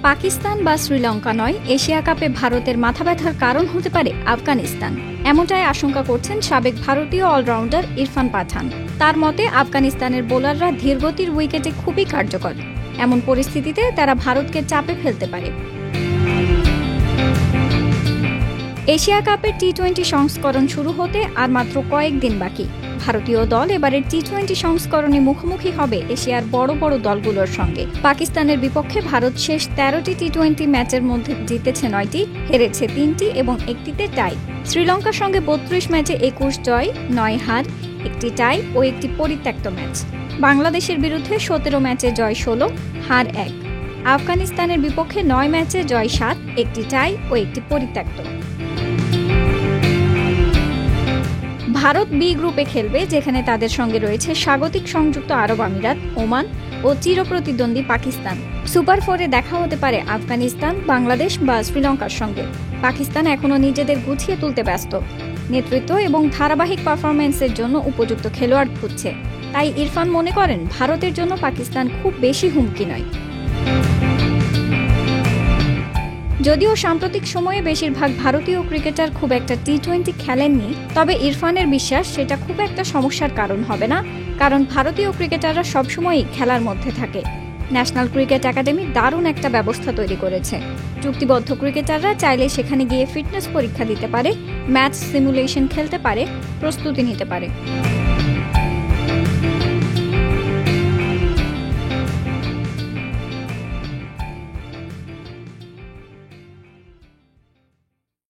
পাকিস্তান বা শ্রীলঙ্কা নয়, এশিয়া কাপে ভারতের মাথা ব্যথার কারণ হতে পারে আফগানিস্তান। এমনটাই আশঙ্কা করছেন সাবেক ভারতীয় অলরাউন্ডার ইরফান পাঠান। তার মতে আফগানিস্তানের বোলাররা ধীরগতির উইকেটে খুবই কার্যকর। এমন পরিস্থিতিতে তারা ভারতকে চাপে ফেলতে পারে। এশিয়া কাপের টি-20 সংস্করণ শুরু হতে আর মাত্র কয়েকদিন বাকি। ভারতীয় দল এবারের টি-20 সংস্করণে মুখোমুখি হবে এশিয়ার বড় বড় দলগুলোর সঙ্গে। পাকিস্তানের বিপক্ষে ভারত শেষ 13টি টি-20 ম্যাচের মধ্যে জিতেছে 9টি, হেরেছে 3টি এবং একটিতে টাই। শ্রীলঙ্কার সঙ্গে 32 ম্যাচে 21 জয়, 9 হার, একটি টাই ও একটি পরিত্যক্ত ম্যাচ। বাংলাদেশের বিরুদ্ধে 17 ম্যাচে জয় 16, হার 1। আফগানিস্তানের বিপক্ষে 9 ম্যাচে জয় 7, একটি টাই ও একটি পরিত্যক্ত। ভারত বি গ্রুপে খেলবে, যেখানে তাদের সঙ্গে রয়েছে স্বাগতিক সংযুক্ত আরব আমিরাত, ওমান ও চিরপ্রতিদ্বন্দ্বী পাকিস্তান। সুপার 4-এ দেখা হতে পারে আফগানিস্তান, বাংলাদেশ বা শ্রীলঙ্কার সঙ্গে। পাকিস্তান এখনও নিজেদের গুছিয়ে তুলতে ব্যস্ত। নেতৃত্ব এবং ধারাবাহিক পারফরম্যান্সের জন্য উপযুক্ত খেলোয়াড় খুঁজছে। তাই ইরফান মনে করেন ভারতের জন্য পাকিস্তান খুব বেশি হুমকি নয়। যদিও সাম্প্রতিক সময়ে বেশিরভাগ ভারতীয় ক্রিকেটার খুব একটা টি-20 খেলেননি, তবে ইরফানের বিশ্বাস সেটা খুব একটা সমস্যার কারণ হবে না, কারণ ভারতীয় ক্রিকেটাররা সবসময়ই খেলার মধ্যে থাকে। ন্যাশনাল ক্রিকেট একাডেমি দারুণ একটা ব্যবস্থা তৈরি করেছে। চুক্তিবদ্ধ ক্রিকেটাররা চাইলে সেখানে গিয়ে ফিটনেস পরীক্ষা দিতে পারে, ম্যাচ সিমুলেশন খেলতে পারে, প্রস্তুতি নিতে পারে।